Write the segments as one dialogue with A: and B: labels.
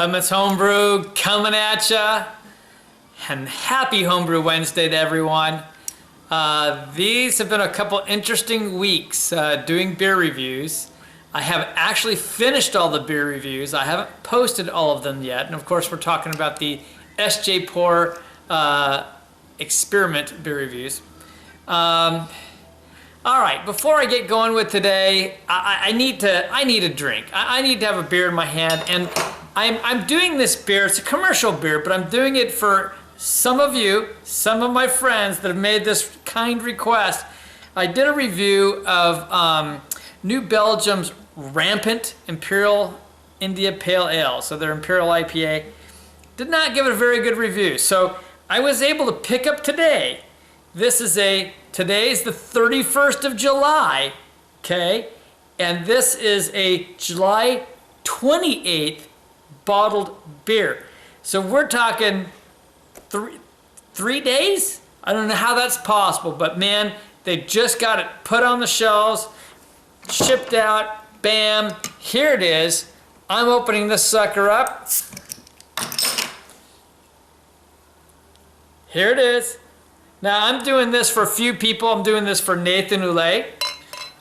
A: Clements Homebrew coming at ya, and happy Homebrew Wednesday to everyone. These have been a couple interesting weeks doing beer reviews. I have actually finished all the beer reviews. I haven't posted all of them yet, and of course we're talking about the SJ Pour experiment beer reviews. All right, before I get going with today, I need a drink. I need to have a beer in my hand, and I'm doing this beer. It's a commercial beer, but I'm doing it for some of you, some of my friends that have made this kind request. I did a review of New Belgium's Rampant Imperial India Pale Ale, so their Imperial IPA. Did not give it a very good review, so I was able to pick up today. Today's the 31st of July, okay? And this is a July 28th bottled beer. So we're talking three days? I don't know how that's possible, but man, they just got it put on the shelves, shipped out, bam, here it is. I'm opening this sucker up. Here it is. Now I'm doing this for a few people. I'm doing this for Nathan Oulet,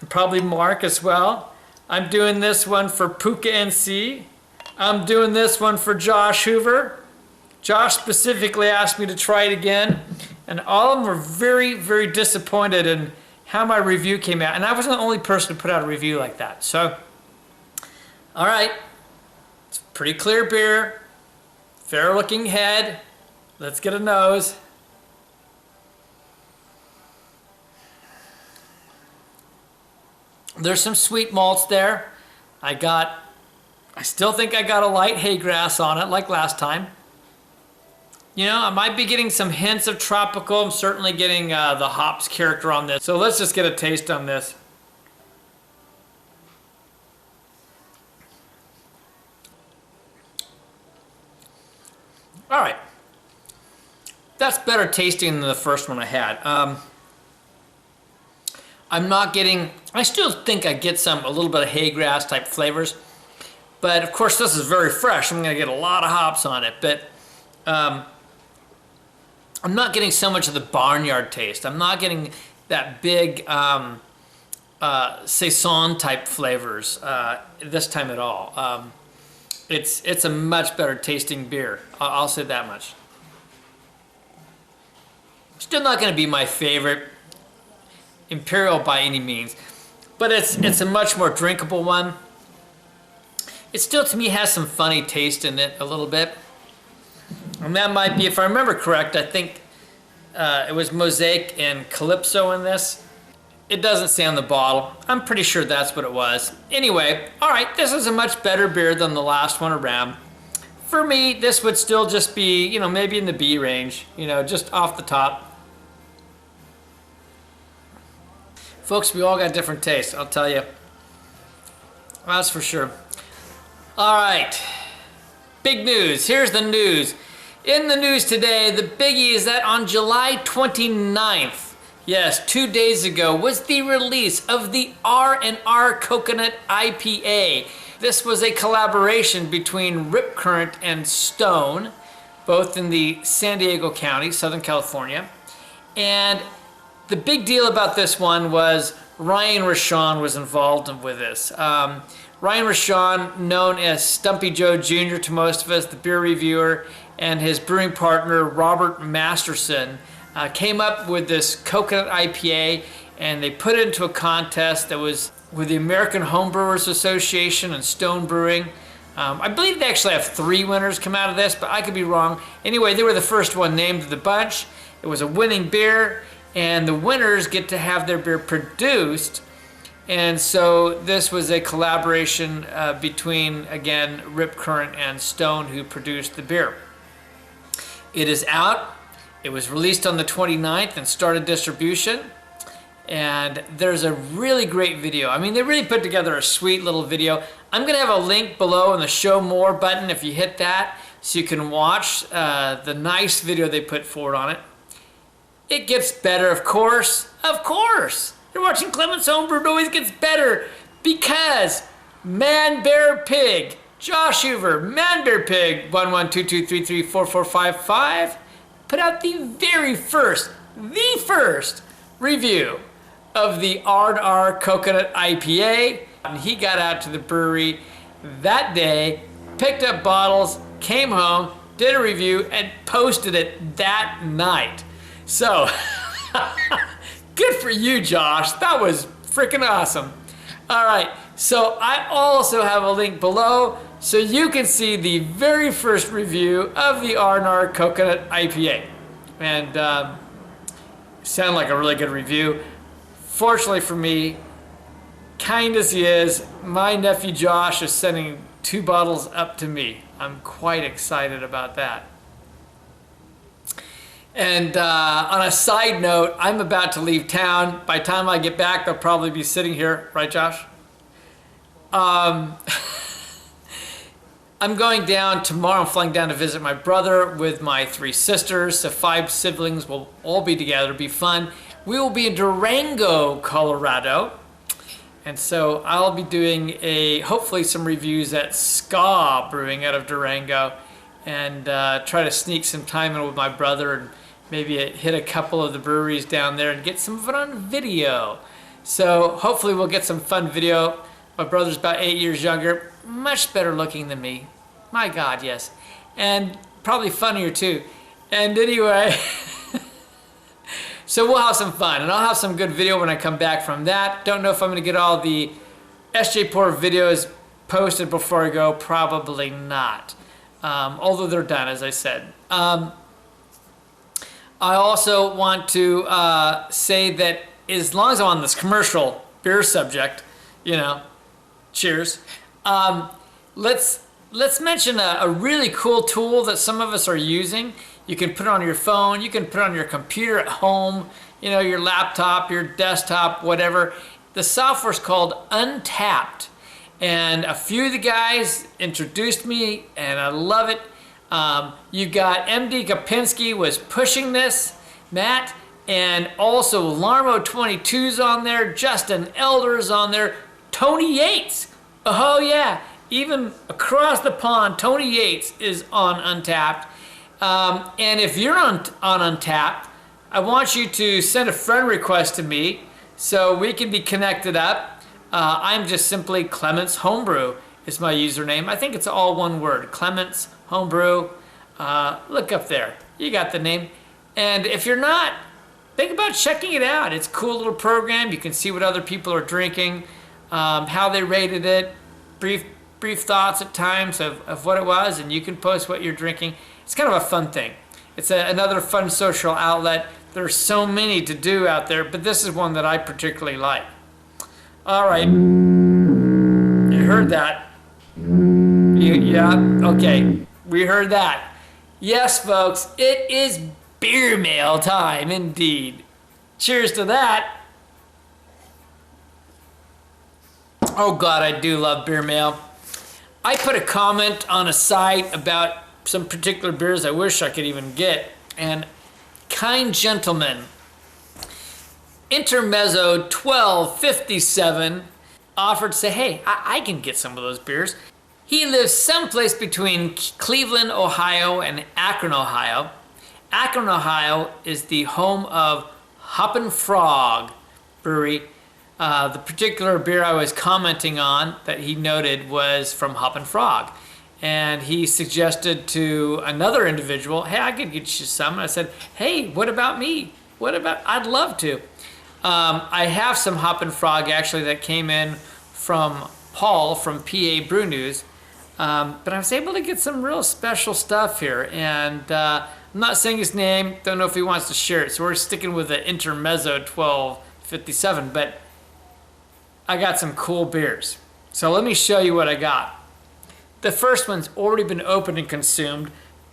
A: and probably Mark as well. I'm doing this one for Puka NC. I'm doing this one for Josh Hoover. Josh specifically asked me to try it again, and all of them were very, very disappointed in how my review came out. And I wasn't the only person to put out a review like that. So, all right, it's a pretty clear beer, fair looking head. Let's get a nose. There's some sweet malts there. I still think I got a light hay grass on it like last time. You know, I might be getting some hints of tropical. I'm certainly getting the hops character on this. So let's just get a taste on this. All right. That's better tasting than the first one I had. I still think I get a little bit of hay grass type flavors, but of course this is very fresh. I'm gonna get a lot of hops on it, but I'm not getting so much of the barnyard taste. I'm not getting that big saison type flavors this time at all. It's a much better tasting beer. I'll say that much. Still not gonna be my favorite Imperial by any means, but it's a much more drinkable one. It still, to me, has some funny taste in it a little bit. And that might be, if I remember correct, I think it was Mosaic and Calypso in this. It doesn't say on the bottle. I'm pretty sure that's what it was. Anyway, all right, this is a much better beer than the last one around. For me, this would still just be, you know, maybe in the B range, you know, just off the top. Folks, we all got different tastes, I'll tell you. That's for sure. All right, big news. Here's the news. In the news today, the biggie is that on July 29th, yes, 2 days ago, was the release of the R&R Coconut IPA. This was a collaboration between Rip Current and Stone, both in the San Diego County, Southern California. And the big deal about this one was Ryan Reschan was involved with this. Ryan Reschan, known as Stumpy Joe Jr. to most of us, the beer reviewer, and his brewing partner, Robert Masterson, came up with this coconut IPA, and they put it into a contest that was with the American Homebrewers Association and Stone Brewing. I believe they actually have 3 winners come out of this, but I could be wrong. Anyway, they were the first one named of the bunch. It was a winning beer, and the winners get to have their beer produced. And so this was a collaboration between, again, Rip Current and Stone, who produced the beer. It is out. It was released on the 29th and started distribution. And there's a really great video. I mean, they really put together a sweet little video. I'm gonna have a link below in the show more button if you hit that, so you can watch the nice video they put forward on it. It gets better, of course. Of course! You're watching Clements Homebrew, it always gets better because Man Bear Pig Josh Hoover, Manbearpig 1122334455 put out the first review of the R&R Coconut IPA. And he got out to the brewery that day, picked up bottles, came home, did a review, and posted it that night. So, good for you, Josh. That was freaking awesome. All right, so I also have a link below so you can see the very first review of the R&R Coconut IPA. And sounded like a really good review. Fortunately for me, kind as he is, my nephew Josh is sending 2 bottles up to me. I'm quite excited about that. And on a side note, I'm about to leave town. By the time I get back, they'll probably be sitting here, right, Josh? I'm going down tomorrow. I'm flying down to visit my brother with my 3 sisters. So 5 siblings will all be together. It'll be fun. We will be in Durango, Colorado. And so I'll be doing hopefully some reviews at Ska Brewing out of Durango, and try to sneak some time in with my brother and maybe hit a couple of the breweries down there and get some fun video. So hopefully we'll get some fun video. My brother's about 8 years younger, much better looking than me. My God, yes. And probably funnier too. And anyway, so we'll have some fun, and I'll have some good video when I come back from that. Don't know if I'm gonna get all the SJ Pour videos posted before I go, probably not. Although they're done, as I said. I also want to say that as long as I'm on this commercial beer subject, you know, cheers. Let's mention a really cool tool that some of us are using. You can put it on your phone, you can put it on your computer at home, you know, your laptop, your desktop, whatever. The software's called Untapped. And a few of the guys introduced me, and I love it. You've got MD Kopinski was pushing this, Matt, and also Larmo 22's on there, Justin Elder's on there, Tony Yates. Oh yeah, even across the pond, Tony Yates is on Untapped. And if you're on Untapped, I want you to send a friend request to me so we can be connected up. I'm just simply Clements Homebrew is my username. I think it's all one word, Clements Homebrew. Look up there, you got the name. And if you're not, think about checking it out. It's a cool little program. You can see what other people are drinking, how they rated it, brief thoughts at times of what it was, and you can post what you're drinking. It's kind of a fun thing. It's another fun social outlet. There's so many to do out there, but this is one that I particularly like. All right, you heard that. Yeah, okay, we heard that. Yes, folks, it is beer mail time indeed. Cheers to that. Oh God, I do love beer mail. I put a comment on a site about some particular beers I wish I could even get, and kind gentleman, Intermezzo 1257, offered to say, hey, I can get some of those beers. He lives someplace between Cleveland, Ohio and Akron, Ohio. Akron, Ohio is the home of Hoppin' Frog Brewery. The particular beer I was commenting on that he noted was from Hoppin' Frog. And he suggested to another individual, hey, I could get you some. And I said, hey, what about me? I'd love to. I have some Hoppin' Frog actually that came in from Paul from PA Brew News. But I was able to get some real special stuff here. And I'm not saying his name, don't know if he wants to share it. So we're sticking with the Intermezzo 1257. But I got some cool beers. So let me show you what I got. The first one's already been opened and consumed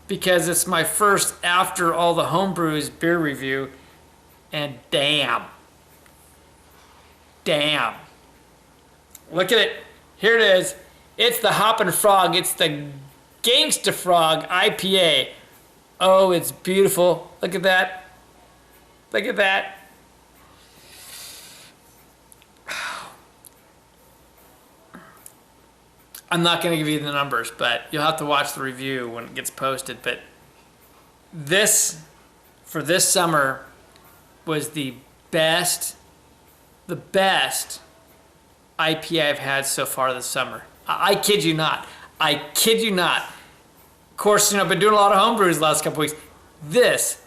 A: because it's my first after all the Homebrews beer review. And damn. Look at it. Here it is. It's the Hoppin' Frog. It's the Gangsta Frog IPA. Oh, it's beautiful. Look at that. Look at that. I'm not going to give you the numbers, but you'll have to watch the review when it gets posted. But this, for this summer, was the best IPA I've had so far this summer. I kid you not. I kid you not. Of course, I've been doing a lot of homebrews the last couple weeks. This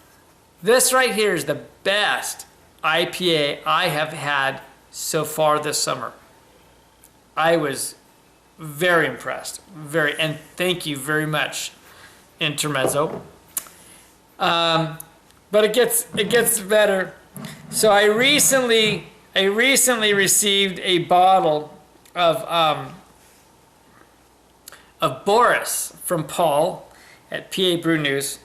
A: right here is the best IPA I have had so far this summer. I was very impressed. And thank you very much, Intermezzo. But it gets better. So I recently received a bottle of Boris from Paul at PA Brew News.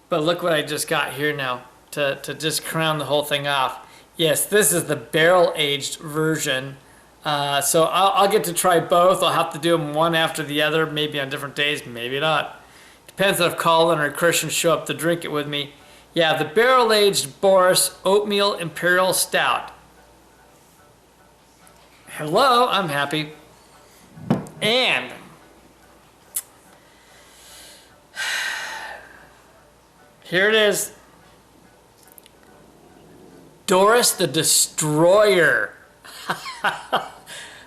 A: But look what I just got here now to just crown the whole thing off. Yes, this is the barrel-aged version. So I'll get to try both. I'll have to do them one after the other, maybe on different days, maybe not. Depends on if Colin or Christian show up to drink it with me. Yeah, the barrel-aged Boris Oatmeal Imperial Stout. Hello, I'm happy. And here it is. Doris the Destroyer.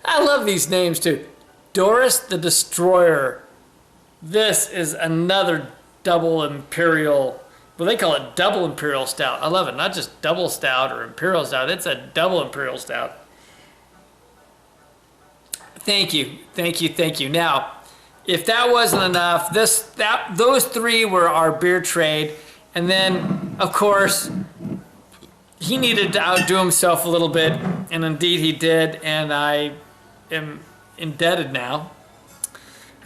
A: I love these names too. Doris the Destroyer. This is another double imperial. Well, they call it double imperial stout. I love it. Not just double stout or imperial stout. It's a double imperial stout. Thank you. Now, if that wasn't enough, those three were our beer trade. And then, of course, he needed to outdo himself a little bit, and indeed he did, and I am indebted now.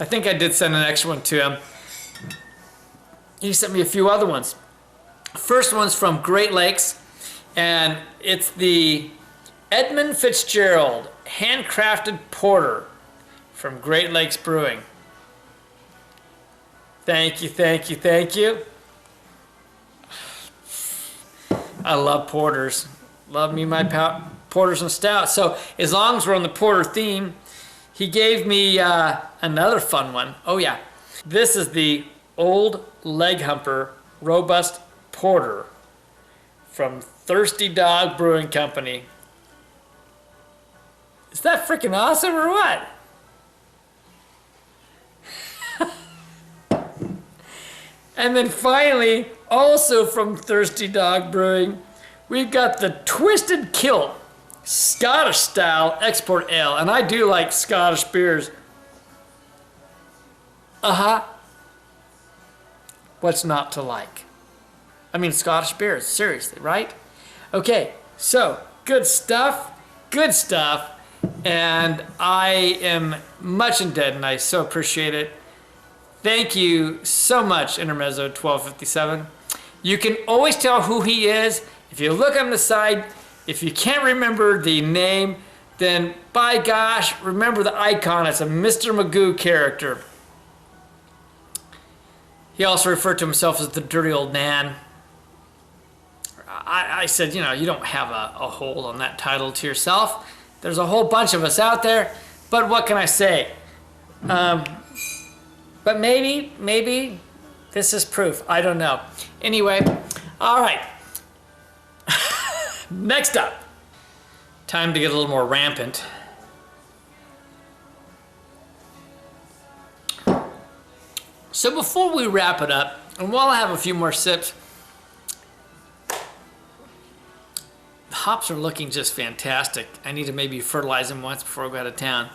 A: I think I did send an extra one to him. He sent me a few other ones. First one's from Great Lakes, and it's the Edmund Fitzgerald handcrafted porter from Great Lakes Brewing. Thank you. I love porters. Love me my porters and stouts. So as long as we're on the porter theme, he gave me another fun one. Oh yeah, this is the Old Leg Humper Robust Porter from Thirsty Dog Brewing Company. Is that freaking awesome or what? And then finally, also from Thirsty Dog Brewing, we've got the Twisted Kilt Scottish Style Export Ale. And I do like Scottish beers. What's not to like? I mean, Scottish beers, seriously, right? Okay, so good stuff. And I am much indebted, and I so appreciate it. Thank you so much, Intermezzo 1257. You can always tell who he is. If you look on the side, if you can't remember the name, then by gosh, remember the icon. It's a Mr. Magoo character. He also referred to himself as the dirty old Nan. I said, you don't have a hold on that title to yourself. There's a whole bunch of us out there, but what can I say? But maybe this is proof. I don't know. Anyway, all right. Next up, time to get a little more rampant. So before we wrap it up, and while I have a few more sips, the hops are looking just fantastic. I need to maybe fertilize them once before I go out of town.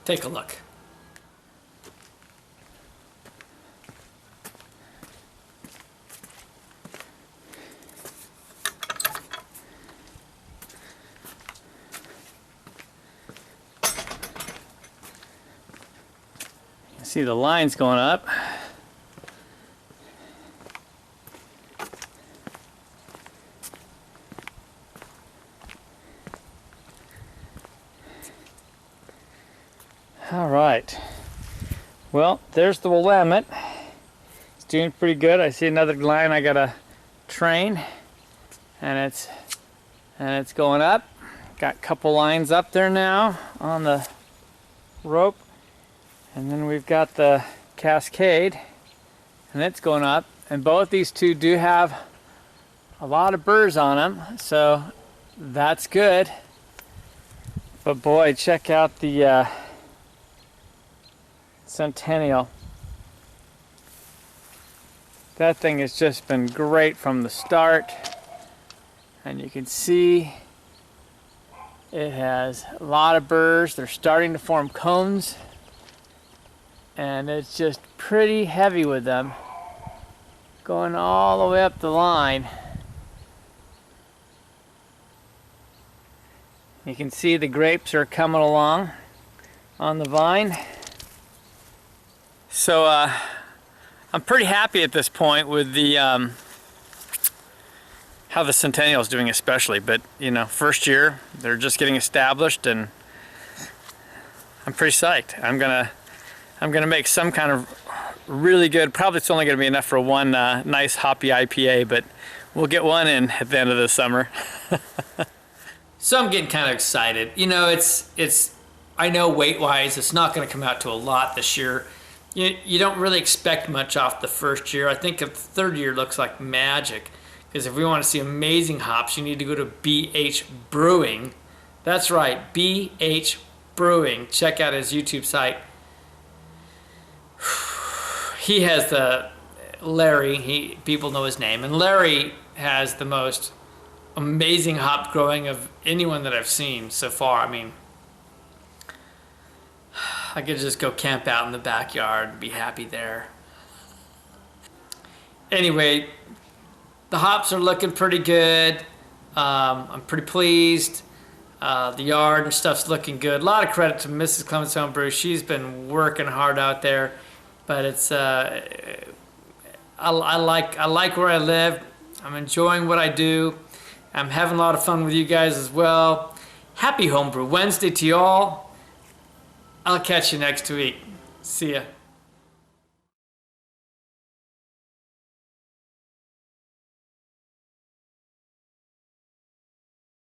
A: Take a look. See the lines going up. All right. Well, there's the Willamette. It's doing pretty good. I see another line I gotta train, and it's going up. Got a couple lines up there now on the rope. And then we've got the Cascade, and it's going up. And both these two do have a lot of burrs on them, so that's good. But boy, check out the Centennial. That thing has just been great from the start. And you can see it has a lot of burrs. They're starting to form cones. And it's just pretty heavy with them. Going all the way up the line. You can see the grapes are coming along on the vine. So I'm pretty happy at this point with the how the Centennial is doing especially, but you know, first year, they're just getting established and I'm pretty psyched. I'm gonna make some kind of really good, probably it's only gonna be enough for one nice hoppy IPA, but we'll get one in at the end of the summer. So I'm getting kind of excited. You know, it's I know weight-wise, it's not gonna come out to a lot this year. You don't really expect much off the first year. I think the third year looks like magic. Because if we want to see amazing hops, you need to go to BH Brewing. That's right, BH Brewing. Check out his YouTube site. He has the Larry, people know his name, and Larry has the most amazing hop growing of anyone that I've seen so far. I mean, I could just go camp out in the backyard and be happy there. Anyway, the hops are looking pretty good. I'm pretty pleased. The yard and stuff's looking good. A lot of credit to Mrs. Clements Homebrew. She's been working hard out there, but it's I like where I live. I'm enjoying what I do. I'm having a lot of fun with you guys as well. Happy Homebrew Wednesday to y'all. I'll catch you next week. See ya.